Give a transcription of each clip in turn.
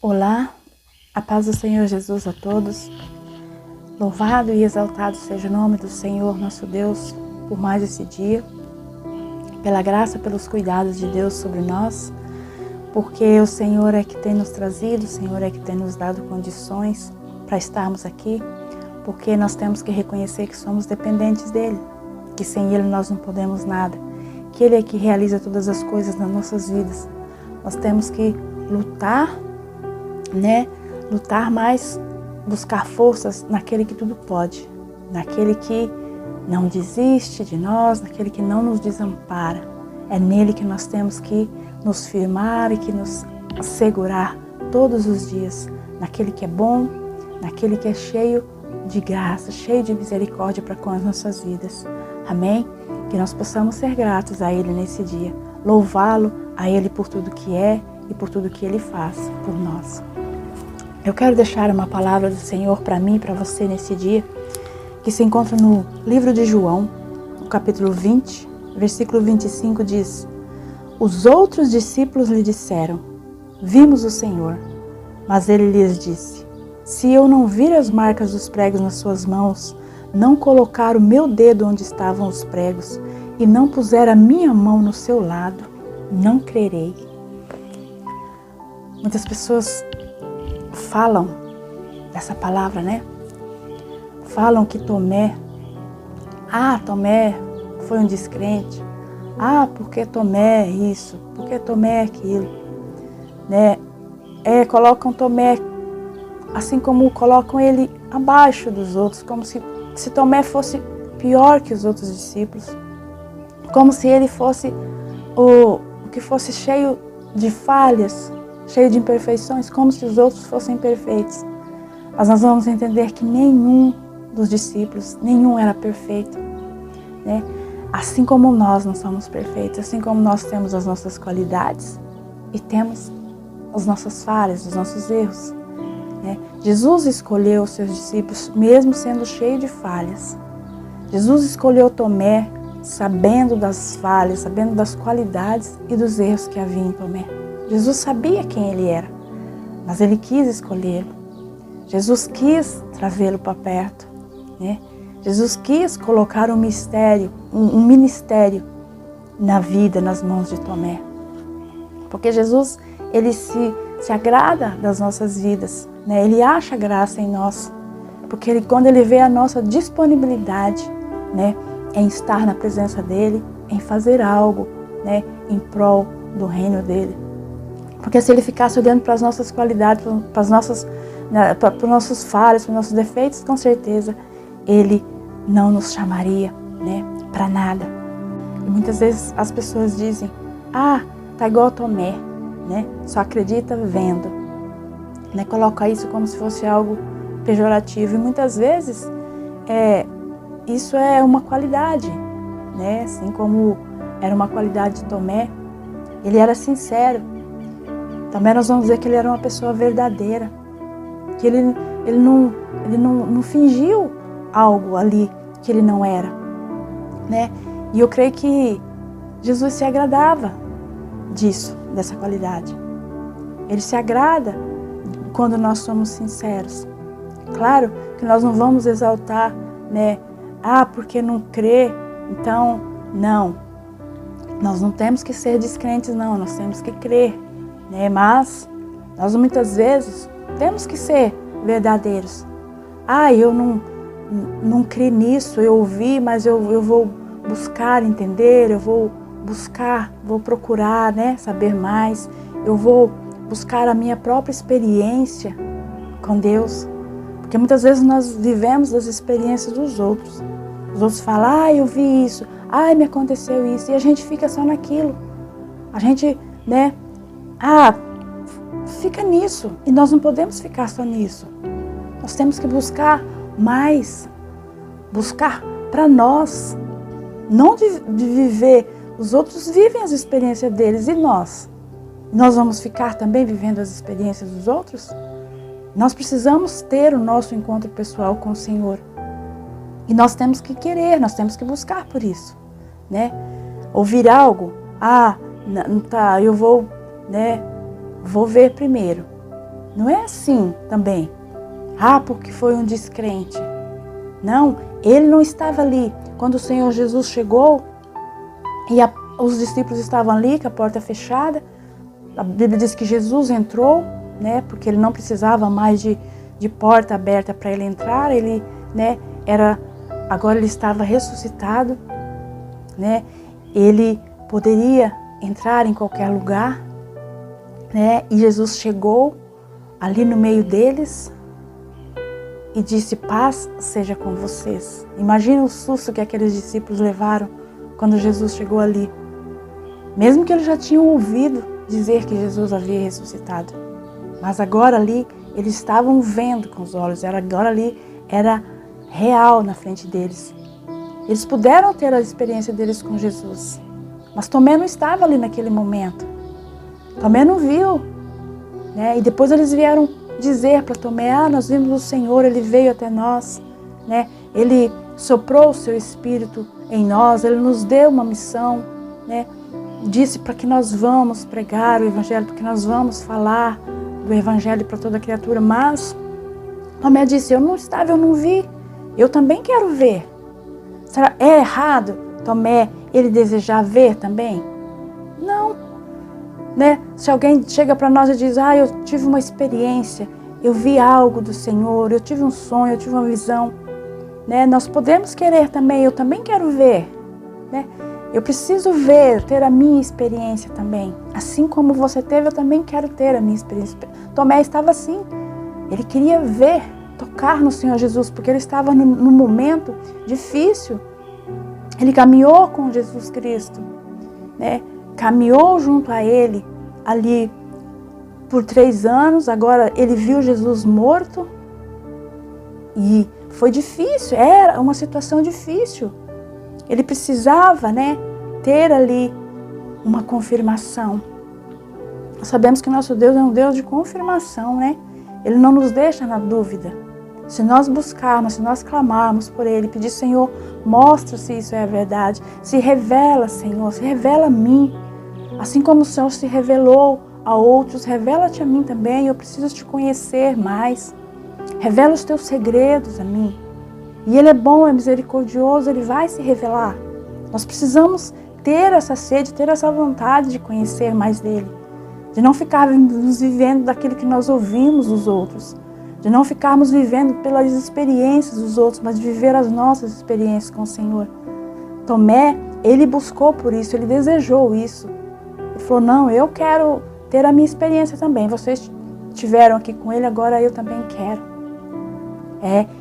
Olá, a paz do Senhor Jesus a todos. Louvado e exaltado seja o nome do Senhor nosso Deus por mais esse dia, pela graça, pelos cuidados de Deus sobre nós, porque o Senhor é que tem nos trazido, o Senhor é que tem nos dado condições para estarmos aqui, porque nós temos que reconhecer que somos dependentes dEle, que sem Ele nós não podemos nada, que Ele é que realiza todas as coisas nas nossas vidas. Nós temos que lutar, lutar mais, buscar forças naquele que tudo pode, naquele que não desiste de nós, naquele que não nos desampara. É nele que nós temos que nos firmar e que nos segurar todos os dias, naquele que é bom, naquele que é cheio de graça, cheio de misericórdia para com as nossas vidas. Amém? Que nós possamos ser gratos a Ele nesse dia, louvá-lo a Ele por tudo que é e por tudo que Ele faz por nós. Eu quero deixar uma palavra do Senhor para mim e para você nesse dia, que se encontra no livro de João, no capítulo 20, versículo 25, diz: Os outros discípulos lhe disseram: Vimos o Senhor. Mas ele lhes disse: Se eu não vir as marcas dos pregos nas suas mãos, não colocar o meu dedo onde estavam os pregos e não puser a minha mão no seu lado, não crerei. Muitas pessoas falam dessa palavra, Falam que Tomé foi um descrente. Porque Tomé é isso, porque Tomé é aquilo, colocam Tomé assim como colocam ele abaixo dos outros, como se Tomé fosse pior que os outros discípulos, como se ele fosse o que fosse cheio de falhas, cheio de imperfeições, como se os outros fossem perfeitos. Mas nós vamos entender que nenhum dos discípulos, nenhum era perfeito, Assim como nós não somos perfeitos, assim como nós temos as nossas qualidades e temos as nossas falhas, os nossos erros, Jesus escolheu os seus discípulos mesmo sendo cheio de falhas. Jesus escolheu Tomé sabendo das falhas, sabendo das qualidades e dos erros que havia em Tomé. Jesus sabia quem ele era, mas ele quis escolhê-lo. Jesus quis trazê-lo para perto, Jesus quis colocar um ministério na vida, nas mãos de Tomé. Porque Jesus, ele se agrada das nossas vidas, Ele acha graça em nós. Porque quando ele vê a nossa disponibilidade, em estar na presença dele, em fazer algo, em prol do reino dele. Porque se ele ficasse olhando para as nossas qualidades, para os nossos falhas, para os nossos defeitos, com certeza ele não nos chamaria, para nada. E muitas vezes as pessoas dizem: tá igual Tomé, só acredita vendo, coloca isso como se fosse algo pejorativo. E muitas vezes isso é uma qualidade, assim como era uma qualidade de Tomé. Ele era sincero. Também nós vamos dizer que ele era uma pessoa verdadeira, que ele não fingiu algo ali que ele não era, E eu creio que Jesus se agradava disso, dessa qualidade. Ele se agrada quando nós somos sinceros. Claro que nós não vamos exaltar, porque não crê, então não. Nós não temos que ser descrentes, não, nós temos que crer, Mas nós muitas vezes temos que ser verdadeiros. Eu não creio nisso, eu ouvi, mas eu vou buscar entender, eu vou procurar, saber mais, eu vou buscar a minha própria experiência com Deus. Porque muitas vezes nós vivemos as experiências dos outros. Os outros falam: eu vi isso, me aconteceu isso, e a gente fica só naquilo. A gente, fica nisso, e nós não podemos ficar só nisso. Nós temos que buscar mais, buscar para nós, não de viver. Os outros vivem as experiências deles, e nós? Nós vamos ficar também vivendo as experiências dos outros? Nós precisamos ter o nosso encontro pessoal com o Senhor. E nós temos que querer, nós temos que buscar por isso, Ouvir algo, eu vou ver primeiro. Não é assim também. Porque foi um descrente. Não, ele não estava ali. Quando o Senhor Jesus chegou e os discípulos estavam ali com a porta fechada, a Bíblia diz que Jesus entrou, né, porque ele não precisava mais de porta aberta para ele entrar. Ele, né, agora ele estava ressuscitado, né? Ele poderia entrar em qualquer lugar, né? E Jesus chegou ali no meio deles e disse: paz seja com vocês. Imagina o susto que aqueles discípulos levaram quando Jesus chegou ali. Mesmo que eles já tinham ouvido dizer que Jesus havia ressuscitado. Mas agora ali, eles estavam vendo com os olhos. Agora ali era real na frente deles. Eles puderam ter a experiência deles com Jesus. Mas Tomé não estava ali naquele momento. Tomé não viu, né? E depois eles vieram dizer para Tomé: nós vimos o Senhor, Ele veio até nós, né? Ele soprou o seu Espírito em nós, Ele nos deu uma missão, né? Disse para que nós vamos pregar o Evangelho, para que nós vamos falar do Evangelho para toda criatura. Mas Tomé disse: eu não estava, eu não vi, eu também quero ver. Será é errado Tomé ele desejar ver também? Não, né? Se alguém chega para nós e diz: eu tive uma experiência, eu vi algo do Senhor, eu tive um sonho, eu tive uma visão, né? Nós podemos querer também, eu também quero ver, né? Eu preciso ver, ter a minha experiência também. Assim como você teve, eu também quero ter a minha experiência. Tomé estava assim, ele queria ver, tocar no Senhor Jesus, porque ele estava num momento difícil. Ele caminhou com Jesus Cristo, né? Caminhou junto a Ele ali por 3 anos. Agora ele viu Jesus morto e foi difícil, era uma situação difícil. Ele precisava, né, ter ali uma confirmação. Nós sabemos que nosso Deus é um Deus de confirmação, né? Ele não nos deixa na dúvida. Se nós buscarmos, se nós clamarmos por Ele, pedir: Senhor, mostra se isso é a verdade. Se revela, Senhor, se revela a mim. Assim como o Senhor se revelou a outros, revela-te a mim também. Eu preciso te conhecer mais. Revela os teus segredos a mim. E Ele é bom, é misericordioso, Ele vai se revelar. Nós precisamos ter essa sede, ter essa vontade de conhecer mais dEle. De não ficarmos vivendo daquilo que nós ouvimos dos outros. De não ficarmos vivendo pelas experiências dos outros, mas de viver as nossas experiências com o Senhor. Tomé, ele buscou por isso, ele desejou isso. Ele falou: não, eu quero ter a minha experiência também. Vocês estiveram aqui com Ele, agora eu também quero.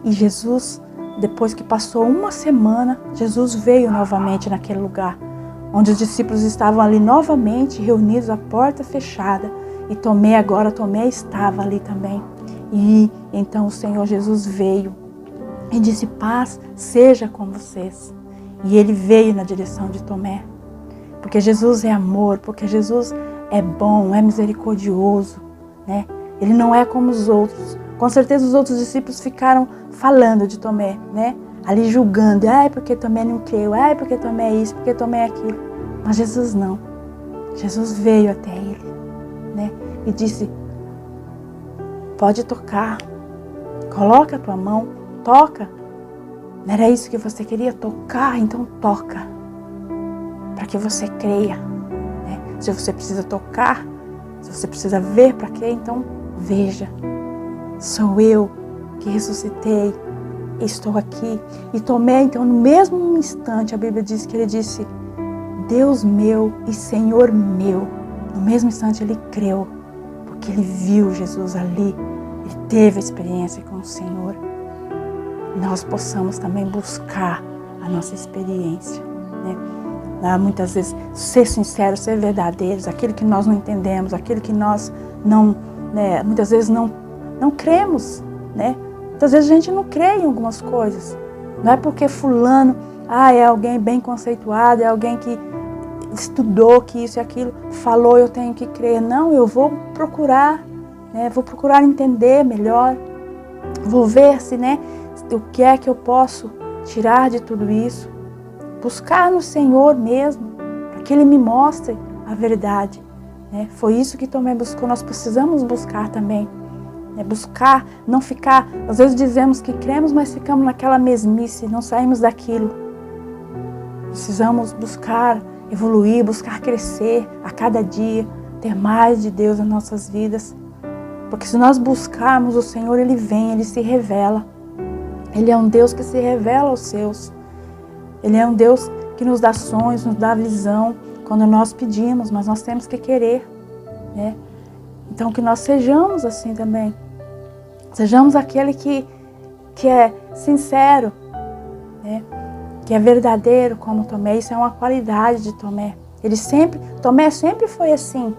E Jesus, depois que passou uma semana, Jesus veio novamente naquele lugar, onde os discípulos estavam ali novamente reunidos, a porta fechada. E Tomé estava ali também. E então o Senhor Jesus veio e disse: paz seja com vocês. E Ele veio na direção de Tomé. Porque Jesus é amor, porque Jesus é bom, é misericordioso, né? Ele não é como os outros. Com certeza os outros discípulos ficaram falando de Tomé, né? Ali julgando: porque Tomé não creu, porque Tomé é isso, porque Tomé é aquilo. Mas Jesus não. Jesus veio até ele, né? E disse: pode tocar, coloca a tua mão, toca. Não era isso que você queria? Tocar? Então toca, para que você creia, né? Se você precisa tocar, se você precisa ver para crer, então veja. Sou eu que ressuscitei, estou aqui. E Tomé, então, no mesmo instante, a Bíblia diz que ele disse: Deus meu e Senhor meu. No mesmo instante ele creu, porque ele viu Jesus ali, ele teve a experiência com o Senhor. Nós possamos também buscar a nossa experiência, né? Muitas vezes ser sinceros, ser verdadeiros, aquilo que nós não entendemos, aquilo que nós não, né, muitas vezes não cremos, né? Muitas vezes a gente não crê em algumas coisas. Não é porque fulano é alguém bem conceituado, é alguém que estudou, que isso e aquilo, falou, eu tenho que crer. Não, eu vou procurar, né? Vou procurar entender melhor. Vou ver se, né, o que é que eu posso tirar de tudo isso. Buscar no Senhor mesmo, para que Ele me mostre a verdade, né? Foi isso que Tomé buscou. Nós precisamos buscar também. Buscar, não ficar, às vezes dizemos que cremos, mas ficamos naquela mesmice, não saímos daquilo. Precisamos buscar, evoluir, buscar crescer a cada dia, ter mais de Deus nas nossas vidas. Porque se nós buscarmos o Senhor, Ele vem, Ele se revela. Ele é um Deus que se revela aos seus. Ele é um Deus que nos dá sonhos, nos dá visão quando nós pedimos, mas nós temos que querer, né? Então que nós sejamos assim também. Sejamos aquele que é sincero, né? Que é verdadeiro como Tomé. Isso é uma qualidade de Tomé. Tomé sempre foi assim.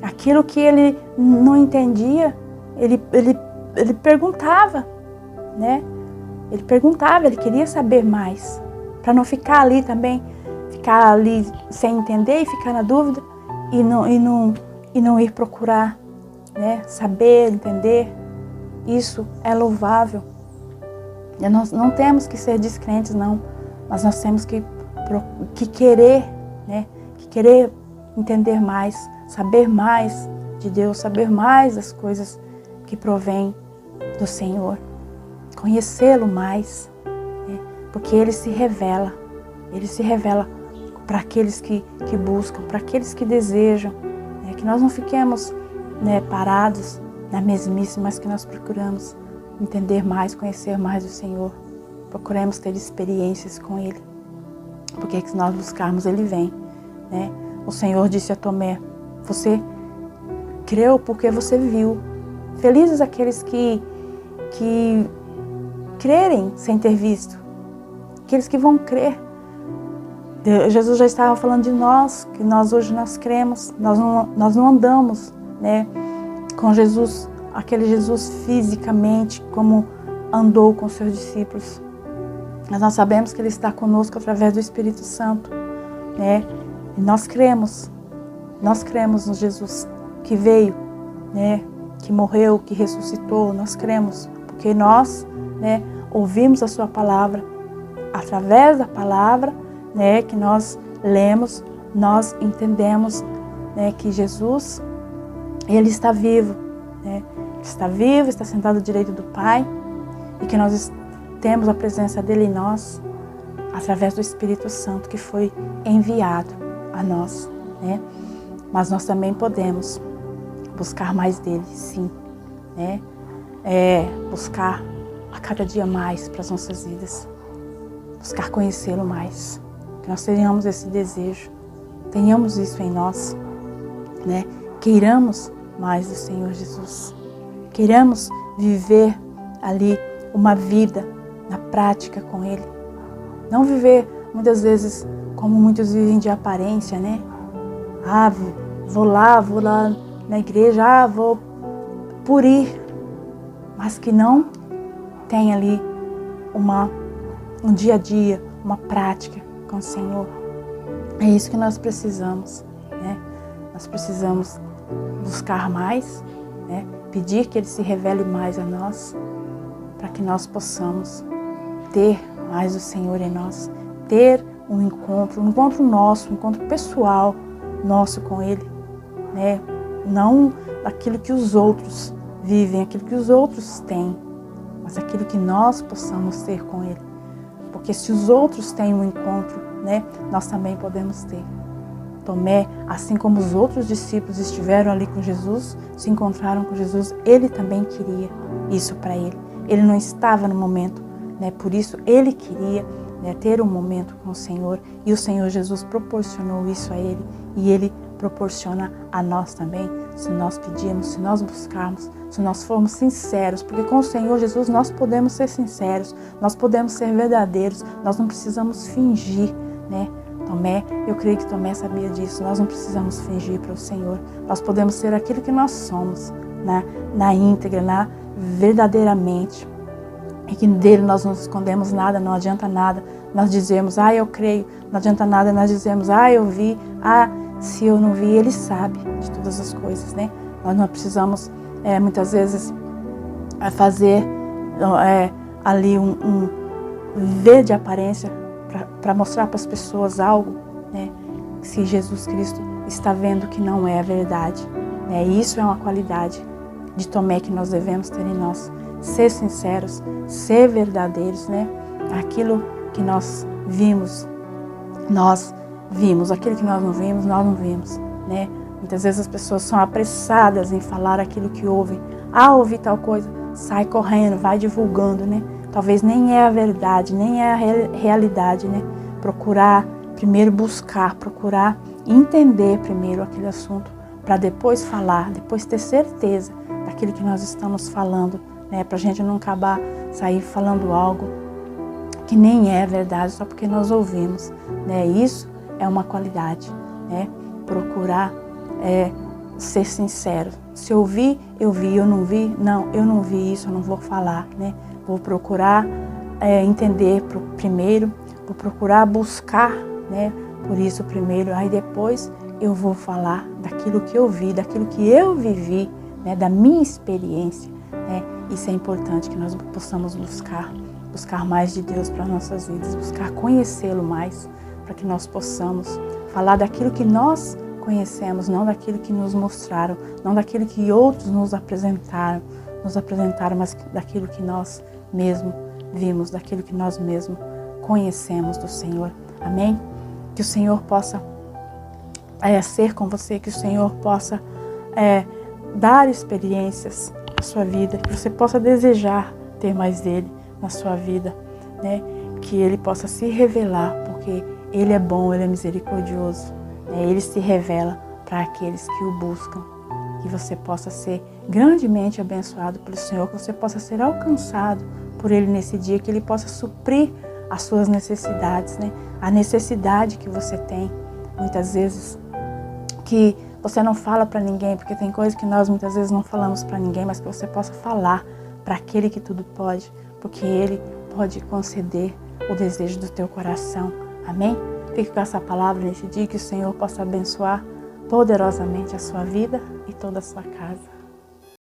Aquilo que ele não entendia, ele perguntava, né? Ele perguntava, ele queria saber mais. Para não ficar ali também, ficar ali sem entender e ficar na dúvida e não ir procurar, né? Saber, entender. Isso é louvável. Nós não temos que ser descrentes, não, mas nós temos que querer, né? Que querer entender mais, saber mais de Deus, saber mais das coisas que provém do Senhor, conhecê-lo mais, né? Porque Ele se revela para aqueles que buscam, para aqueles que desejam, né? Que nós não fiquemos, né, parados na mesmice, mas que nós procuramos entender mais, conhecer mais o Senhor. Procuremos ter experiências com Ele. Porque se nós buscarmos, Ele vem, né? O Senhor disse a Tomé: você creu porque você viu. Felizes aqueles que crerem sem ter visto. Aqueles que vão crer. Jesus já estava falando de nós, que hoje nós cremos. Nós não andamos, né, com Jesus, aquele Jesus fisicamente, como andou com seus discípulos. Mas nós sabemos que Ele está conosco através do Espírito Santo, né? E nós cremos no Jesus que veio, né? Que morreu, que ressuscitou. Nós cremos, porque nós, né, ouvimos a Sua palavra. Através da palavra, né, que nós lemos, nós entendemos, né, que Jesus, Ele está vivo, né? Está vivo, está sentado à direita do Pai, e que nós temos a presença dEle em nós, através do Espírito Santo que foi enviado a nós, né? Mas nós também podemos buscar mais dEle, sim, né? Buscar a cada dia mais para as nossas vidas, buscar conhecê-lo mais, que nós tenhamos esse desejo, tenhamos isso em nós, né? Queiramos mais do Senhor Jesus. Queiramos viver ali uma vida na prática com Ele. Não viver muitas vezes como muitos vivem de aparência, né? Vou lá na igreja, vou por ir. Mas que não tem ali um dia a dia, uma prática com o Senhor. É isso que nós precisamos, né? Nós precisamos buscar mais, né? Pedir que Ele se revele mais a nós, para que nós possamos ter mais o Senhor em nós, ter um encontro nosso, um encontro pessoal nosso com Ele, né? Não aquilo que os outros vivem, aquilo que os outros têm, mas aquilo que nós possamos ter com Ele. Porque se os outros têm um encontro, né, nós também podemos ter. Tomé, assim como os outros discípulos estiveram ali com Jesus, se encontraram com Jesus, ele também queria isso para ele. Ele não estava no momento, né? Por isso ele queria, né, ter um momento com o Senhor, e o Senhor Jesus proporcionou isso a ele, e Ele proporciona a nós também, se nós pedirmos, se nós buscarmos, se nós formos sinceros, porque com o Senhor Jesus nós podemos ser sinceros, nós podemos ser verdadeiros, nós não precisamos fingir, né? Tomé, eu creio que Tomé sabia disso. Nós não precisamos fingir para o Senhor. Nós podemos ser aquilo que nós somos, né? Na íntegra, verdadeiramente. E que dele nós não escondemos nada, não adianta nada nós dizemos, eu creio. Não adianta nada nós dizemos, eu vi. Se eu não vi, Ele sabe de todas as coisas, né? Nós não precisamos, muitas vezes, fazer ali um ver de aparência, para mostrar para as pessoas algo, né? Se Jesus Cristo está vendo que não é a verdade, né? Isso é uma qualidade de Tomé que nós devemos ter em nós. Ser sinceros, ser verdadeiros, né? Aquilo que nós vimos. Aquilo que nós não vimos, né? Muitas vezes as pessoas são apressadas em falar aquilo que ouvem. Ouvir tal coisa, sai correndo, vai divulgando, né? Talvez nem é a verdade, nem é a realidade, né? Procurar primeiro buscar, procurar entender primeiro aquele assunto, para depois falar, depois ter certeza daquilo que nós estamos falando, né? Para a gente não sair falando algo que nem é verdade, só porque nós ouvimos, né? Isso é uma qualidade, né? Procurar ser sincero. Se eu vi, eu vi, eu não vi, não, eu não vi isso, eu não vou falar, né? Vou procurar entender primeiro, vou procurar buscar, né? Por isso primeiro, aí depois eu vou falar daquilo que eu vi, daquilo que eu vivi, né? Da minha experiência, né? Isso é importante que nós possamos buscar mais de Deus para nossas vidas, buscar conhecê-lo mais, para que nós possamos falar daquilo que nós conhecemos, não daquilo que nos mostraram, não daquilo que outros nos apresentaram, mas daquilo que nós mesmos vimos, daquilo que nós mesmos conhecemos do Senhor. Amém? Que o Senhor possa ser com você, que o Senhor possa dar experiências à sua vida, que você possa desejar ter mais dele na sua vida, né? Que ele possa se revelar, porque ele é bom, ele é misericordioso, né? Ele se revela para aqueles que o buscam. Que você possa ser grandemente abençoado pelo Senhor, que você possa ser alcançado por ele nesse dia, que ele possa suprir as suas necessidades, né? A necessidade que você tem, muitas vezes, que você não fala para ninguém, porque tem coisas que nós muitas vezes não falamos para ninguém, mas que você possa falar para aquele que tudo pode, porque ele pode conceder o desejo do teu coração. Amém? Fique com essa palavra nesse dia, que o Senhor possa abençoar poderosamente a sua vida e toda a sua casa.